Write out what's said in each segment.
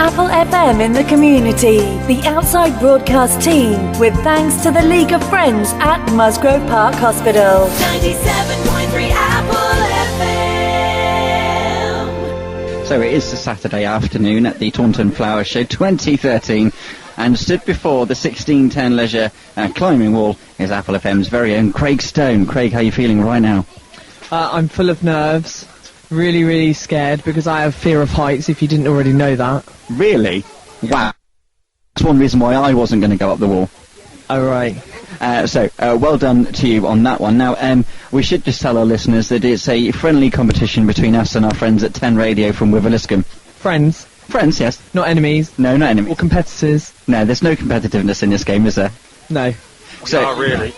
Apple FM in the community. The Outside Broadcast team, with thanks to the League of Friends at Musgrove Park Hospital. 97.3 Apple FM. So it is a Saturday afternoon at the Taunton Flower Show 2013, and stood before the 1610 Leisure climbing wall is Apple FM's very own Craig Stone. Craig, how are you feeling right now? I'm full of nerves. Really, really scared because I have fear of heights, if you didn't already know that. Really? Wow. That's one reason why I wasn't going to go up the wall. Oh, right. So, well done to you on that one. Now, we should just tell our listeners that it's a friendly competition between us and our friends at 10 Radio from Wiveliscombe. Friends? Friends, yes. Not enemies? No, not enemies. Or competitors? No, there's no competitiveness in this game, is there? No. So, not really.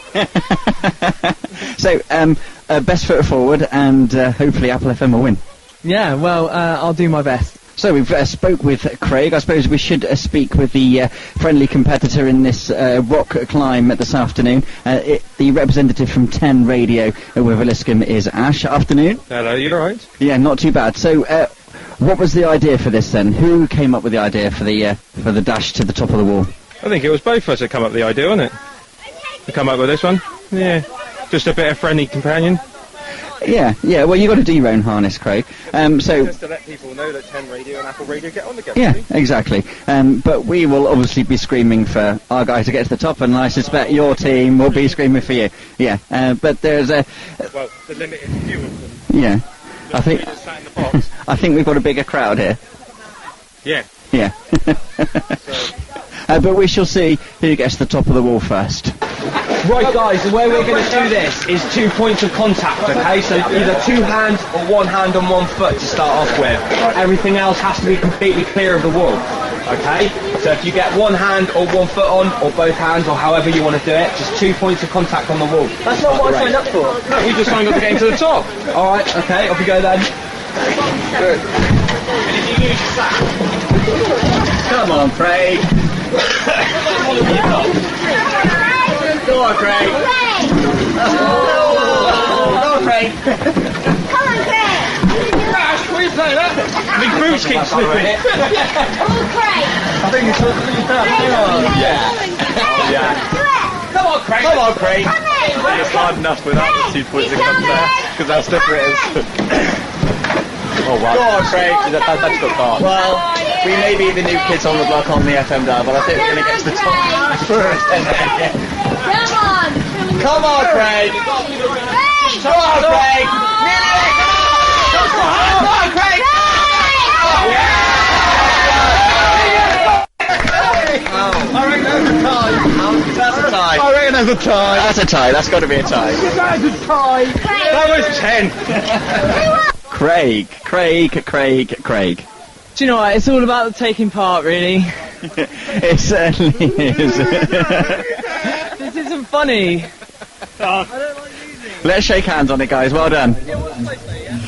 So, best foot forward, and hopefully Apple FM will win. Yeah, well, I'll do my best. So we've spoke with Craig. I suppose we should speak with the friendly competitor in this rock climb this afternoon. The representative from 10 Radio with Wiveliscombe is Ash. Afternoon. Hello, you alright? Yeah, not too bad. So what was the idea for this then? Who came up with the idea for the dash to the top of the wall? I think it was both of us that come up with the idea, wasn't it? To come up with this one? Yeah. Just a bit of friendly companion. Yeah, well, you got a D-Roan harness, Craig. So just to let people know that 10 Radio and Apple Radio get on together. Yeah, exactly. But we will obviously be screaming for our guy to get to the top, and I suspect your team will be screaming for you. Yeah, but there's a... well, the limited few of them. Yeah. I think... Just sat in the box. I think we've got a bigger crowd here. Yeah. Yeah. But we shall see who gets to the top of the wall first. Right guys, the way we're going to do this is 2 points of contact, okay? So either 2 hands or 1 hand on 1 foot to start off with. Everything else has to be completely clear of the wall, okay? So if you get 1 hand or 1 foot on, or both hands, or however you want to do it, just 2 points of contact on the wall. That's not what I signed up for. No, we just signed up to get to the top. Alright, okay, off we go then. Good. Come on, Craig. Go on, Craig. Go on, Craig. Come on, Craig. Ash, what are you playing at? My boots keep slipping. Oh, Craig. I think it's hang on. Yeah. Come on, Craig. Come on, Craig. It's hard enough without the 2 points of contact, because how slippery it is. Oh, wow. Go on, Craig. That's got dark. Well, we may be the new kids on the block on the FM dial, but I think we're going to get to the top first. Come on. Come on, Craig. Come on, Craig. Come on, Craig. I reckon that's a tie. That's a tie. I reckon that's a tie. That's a tie. That's got to be a tie. That's a tie! That was 10. Craig. Do you know what? It's all about the taking part, really. It certainly is. This isn't funny. Oh. I don't like losing. Let's shake hands on it, guys. Well done.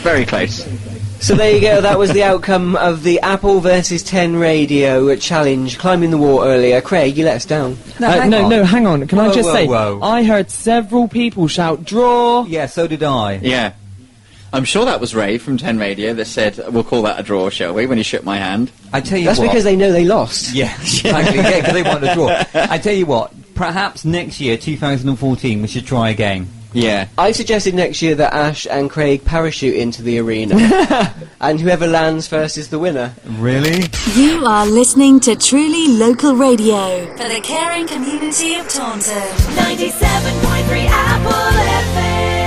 Very close. So there you go, that was the outcome of the Apple versus 10 Radio challenge, climbing the wall earlier. Craig, you let us down. No, hang on. Can I just say, whoa. I heard several people shout, draw! Yeah, so did I. Yeah. I'm sure that was Ray from 10 Radio that said, we'll call that a draw, shall we, when he shook my hand. I tell you That's what. because they know they lost. Yeah, exactly. Yeah, because they want to draw. I tell you what, perhaps next year, 2014, we should try again. Yeah. I suggested next year that Ash and Craig parachute into the arena, and whoever lands first is the winner. Really? You are listening to Truly Local Radio for the caring community of Taunton. 97.3 Apple FM.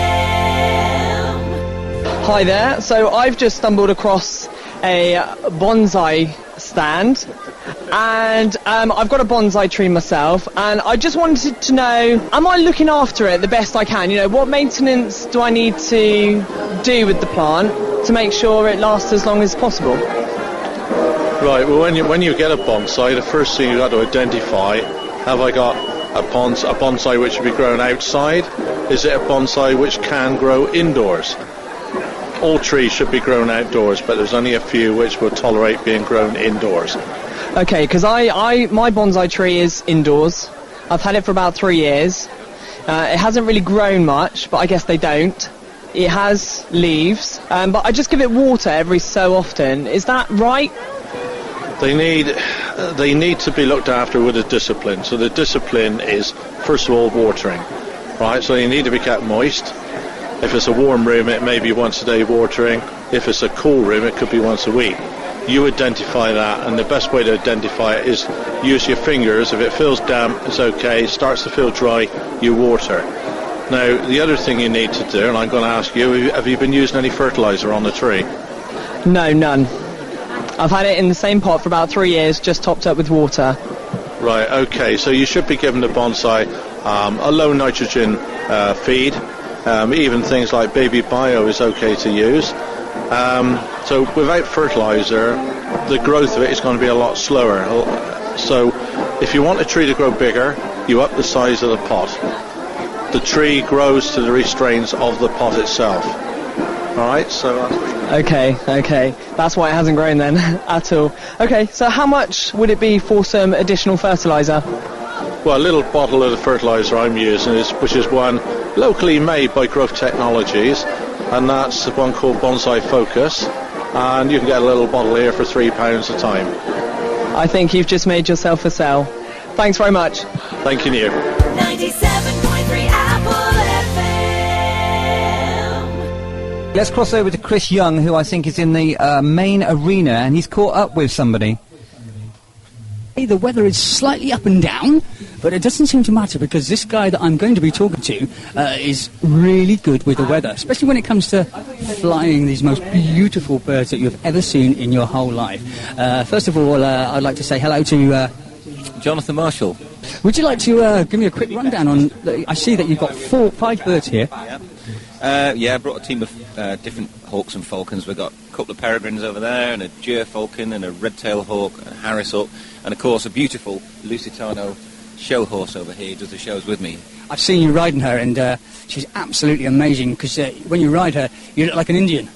Hi there. So I've just stumbled across a bonsai stand, and I've got a bonsai tree myself, and I just wanted to know, am I looking after it the best I can? You know, what maintenance do I need to do with the plant to make sure it lasts as long as possible? Right, well when you get a bonsai, the first thing you've got to identify, have I got a bonsai which should be grown outside? Is it a bonsai which can grow indoors? All trees should be grown outdoors, but there's only a few which will tolerate being grown indoors. Okay, because my bonsai tree is indoors. I've had it for about 3 years. It hasn't really grown much, but I guess they don't. It has leaves, but I just give it water every so often. Is that right? They need to be looked after with a discipline. So the discipline is, first of all, watering, right? So they need to be kept moist. If it's a warm room, it may be once a day watering. If it's a cool room, it could be once a week. You identify that, and the best way to identify it is use your fingers. If it feels damp, it's okay. Starts to feel dry, you water. Now, the other thing you need to do, and I'm going to ask you, have you been using any fertiliser on the tree? No, none. I've had it in the same pot for about 3 years, just topped up with water. Right, okay, so you should be giving the bonsai a low nitrogen feed. Even things like baby bio is okay to use. So without fertiliser, the growth of it is going to be a lot slower. So if you want a tree to grow bigger, you up the size of the pot. The tree grows to the restraints of the pot itself. Alright, so that's what you do. Okay. That's why it hasn't grown then, at all. Okay, so how much would it be for some additional fertiliser? Well, a little bottle of the fertiliser I'm using, which is one locally made by Growth Technologies, and that's one called Bonsai Focus, and you can get a little bottle here for £3 a time. I think you've just made yourself a sell. Thanks very much. Thank you. 97.3 Apple FM. Let's cross over to Chris Young, who I think is in the main arena, and he's caught up with somebody. The weather is slightly up and down, but it doesn't seem to matter because this guy that I'm going to be talking to is really good with the weather, especially when it comes to flying these most beautiful birds that you've ever seen in your whole life. First of all, I'd like to say hello to Jonathan Marshall. Would you like to give me a quick rundown on... I see that you've got 5 birds here. I brought a team of different hawks and falcons. We've got a couple of peregrines over there, and a Ger falcon, and a red-tailed hawk, and a Harris hawk, and of course a beautiful Lusitano show horse over here who does the shows with me. I've seen you riding her, and she's absolutely amazing, because when you ride her, you look like an Indian.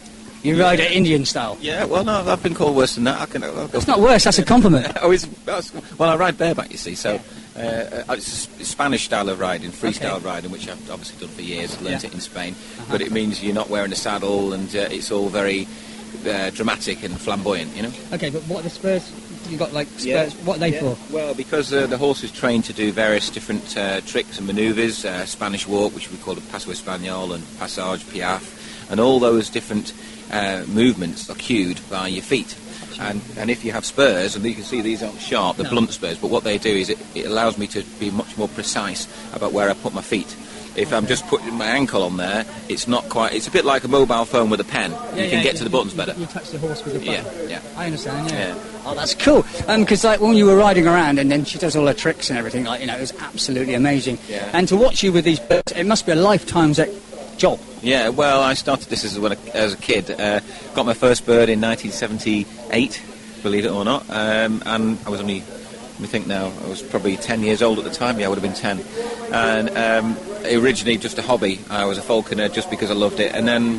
You ride her Indian style. Yeah, well, no, I've been called worse than that. It's not worse, that's a compliment. Well, I ride bareback, you see, so it's a Spanish style of riding, freestyle riding, which I've obviously done for years, learnt it in Spain, but it means you're not wearing a saddle, and it's all very dramatic and flamboyant, you know? Okay, but what are the spurs? You've got, like, spurs, what are they for? Well, because the horse is trained to do various different tricks and manoeuvres, Spanish walk, which we call the Paso Español, and Passage, Piaffe, and all those different movements are cued by your feet. And if you have spurs, and you can see these aren't sharp, they're blunt spurs, but what they do is it allows me to be much more precise about where I put my feet. If I'm just putting my ankle on there, it's not quite... It's a bit like a mobile phone with a pen. You can get to the buttons better. You touch the horse with the button. Yeah. I understand, yeah. Oh, that's cool. Because, like, when you were riding around, and then she does all her tricks and everything, like, you know, it was absolutely amazing. Yeah. And to watch you with these birds, it must be a lifetime's job. Yeah, well, I started this as a kid. Got my first bird in 1978, believe it or not. And I was only... Let me think now. I was probably 10 years old at the time. Yeah, I would have been 10. And originally just a hobby. I was a falconer just because I loved it. And then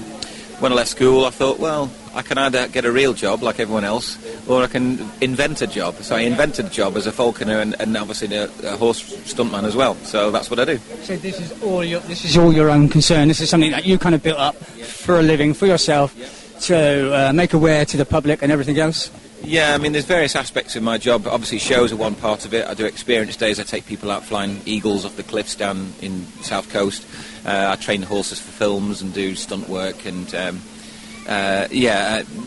when I left school, I thought, well, I can either get a real job like everyone else, or I can invent a job. So I invented a job as a falconer and obviously a horse stuntman as well. So that's what I do. So this is all your own concern. This is something that you kind of built up for a living, for yourself, to make aware to the public and everything else? Yeah, I mean, there's various aspects of my job. Obviously, shows are one part of it. I do experience days. I take people out flying eagles off the cliffs down in South Coast. I train horses for films and do stunt work. And,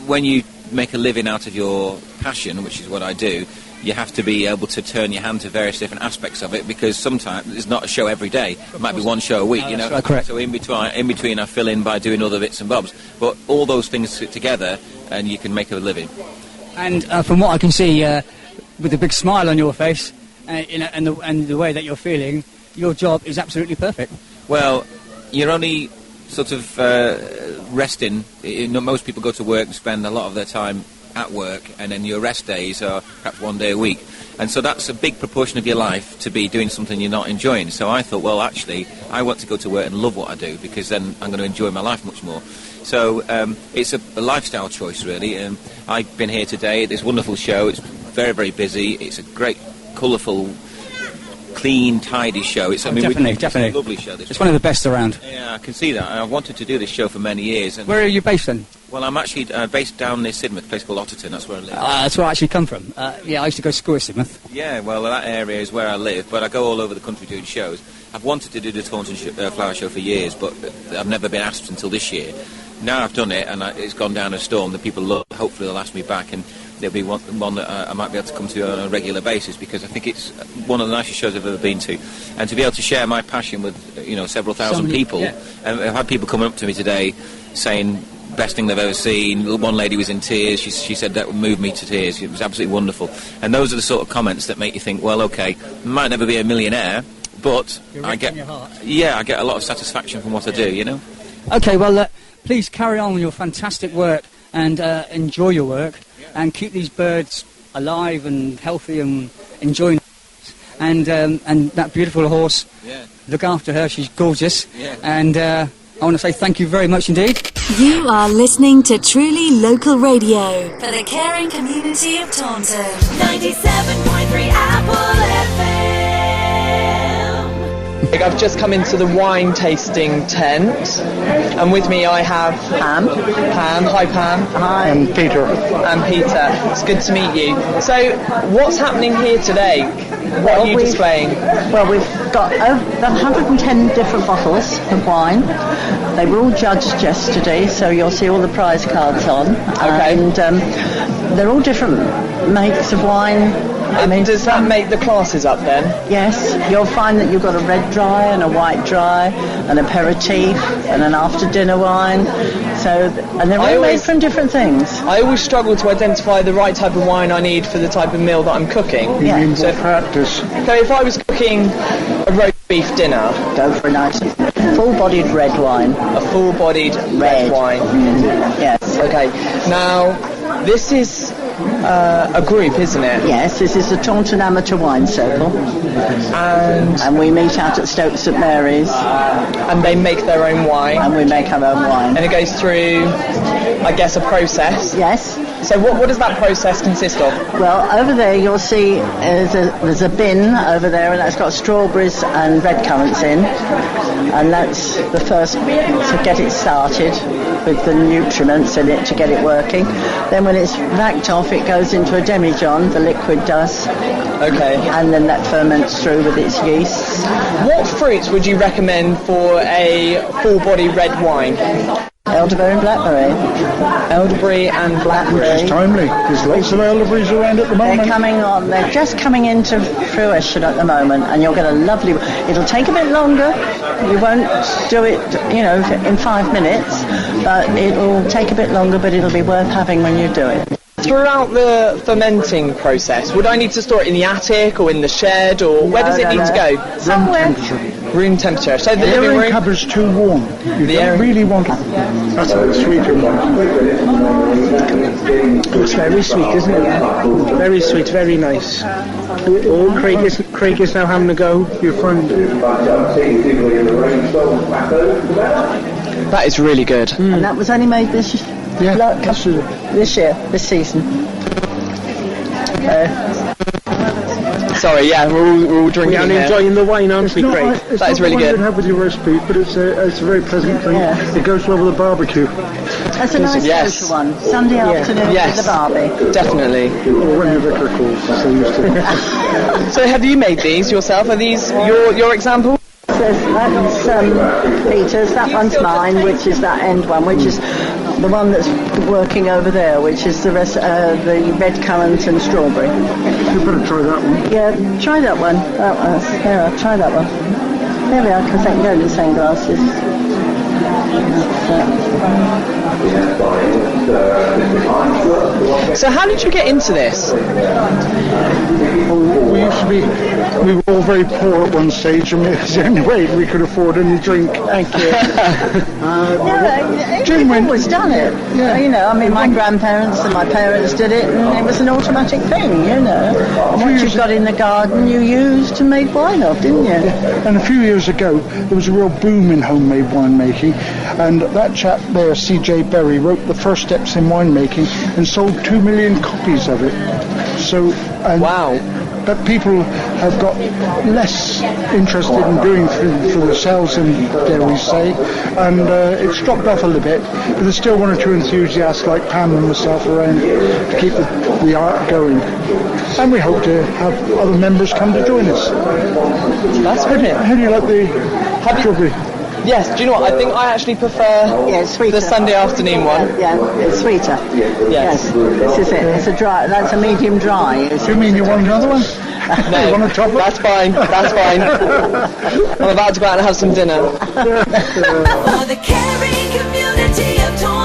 when you make a living out of your passion, which is what I do, you have to be able to turn your hand to various different aspects of it, because sometimes it's not a show every day. It might be one show a week, you know. Right, correct. So in between I fill in by doing other bits and bobs. But all those things sit together and you can make a living. And from what I can see, with the big smile on your face, and the way that you're feeling, your job is absolutely perfect. Well, you're only sort of resting. Most people go to work and spend a lot of their time at work, and then your rest days are perhaps one day a week. And so that's a big proportion of your life to be doing something you're not enjoying. So I thought, well, actually, I want to go to work and love what I do, because then I'm going to enjoy my life much more. So it's a lifestyle choice, really. I've been here today at this wonderful show. It's very, very busy. It's a great, colourful clean, tidy show. It's Definitely. It's a lovely show. It's one of the best around. Yeah, I can see that. I've wanted to do this show for many years. And Where are you based then? well, I'm actually based down near Sidmouth, a place called Otterton. That's where I live. That's where I actually come from. Yeah, I used to go to school at Sidmouth. Yeah, well, that area is where I live, but I go all over the country doing shows. I've wanted to do the Taunton Flower Show for years, but I've never been asked until this year. Now I've done it, and it's gone down a storm. The people love. Hopefully, they'll ask me back, and there'll be one that I might be able to come to on a regular basis, because I think it's one of the nicest shows I've ever been to. And to be able to share my passion with several thousand people, and I've had people coming up to me today saying best thing they've ever seen. One lady was in tears. She said that would move me to tears. It was absolutely wonderful. And those are the sort of comments that make you think, well, okay, I might never be a millionaire, but I get a lot of satisfaction from what I do. Okay, well, please carry on with your fantastic work and enjoy your work, and keep these birds alive and healthy and enjoying. And that beautiful horse, look after her. She's gorgeous. And I want to say thank you very much indeed. You are listening to truly local radio for the caring community of Taunton. 97.3 Apple FM. I've just come into the wine tasting tent, and with me I have Pam. Hi Pam. Hi. And Peter. It's good to meet you. So, what's happening here today? What are you displaying? Well, we've got about 110 different bottles of wine. They were all judged yesterday, so you'll see all the prize cards on. Okay. And they're all different makes of wine. Does that make the classes up then? Yes, you'll find that you've got a red dry and a white dry, an aperitif and an after-dinner wine. And they're all made from different things. I always struggle to identify the right type of wine I need for the type of meal that I'm cooking. Yeah. So practice. So if I was cooking a roast beef dinner, go for a nice full-bodied red wine. A full-bodied red wine. Yes. Okay. Now, this is a group, isn't it? Yes, this is the Taunton Amateur Wine Circle. And we meet out at Stoke St Mary's. And they make their own wine. And we make our own wine. And it goes through, I guess, a process. Yes. So what does that process consist of? Well, over there you'll see there's a bin over there, and that's got strawberries and red currants in. And that's the first to get it started with the nutriments in it to get it working. Then when it's racked off, it goes into a demijohn, the liquid does. Okay. And then that ferments through with its yeasts. What fruits would you recommend for a full-body red wine? Elderberry and blackberry. Elderberry and blackberry. Which is timely. There's lots of elderberries around at the moment. They're just coming into fruition at the moment, and you'll get a lovely... It'll take a bit longer. You won't do it, in 5 minutes, but it'll take a bit longer, but it'll be worth having when you do it. Throughout the fermenting process, would I need to store it in the attic or in the shed, or where does it need to go? Somewhere. Room temperature. So the living room cupboard's too warm. You don't really want it. That's a sweeter one. It's very sweet, isn't it? Very sweet, very nice. Oh, Craig is now having a go. Your friend. That is really good. And that was only made this season. Sorry, we're all drinking. I'm enjoying the wine, aren't we, Craig? That is really good. It's not what you'd have with your roast beef, but it's a very pleasant thing. Yeah. It goes well with a barbecue. That's a nice social one. Sunday afternoon with the barbie. Definitely. Or when the vicar calls, as they used to. So have you made these yourself? Are these your example? That's Peter's, that one's mine, which is that end one, which is the one that's working over there, which is the rest, the red currant and strawberry. You better try that one. Yeah, try that one. There, try that one. There we are, because they can go in the same glasses. So how did you get into this? We were all very poor at one stage, and it was the only way we could afford any drink. Thank you. We've always done it. Yeah. My grandparents and my parents did it, and it was an automatic thing, And what you got in the garden, you used and made wine of, didn't you? And a few years ago, there was a real boom in homemade winemaking, And that chap there, C.J. Berry, wrote The First Steps in Winemaking and sold 2 million copies of it. So, wow. But people have got less interested in doing food for themselves, and dare we say, and it's dropped off a little bit. But there's still one or two enthusiasts like Pam and myself around to keep the art going. And we hope to have other members come to join us. That's brilliant. How do you like the strawberry? Yes, do you know what? I think I actually prefer the Sunday afternoon one. Yeah, it's sweeter. Yes. This is it. It's a dry. That's a medium dry. Do you mean you want another one? No, you want a chocolate? That's fine. That's fine. I'm about to go out and have some dinner. For the caring community of Taunton.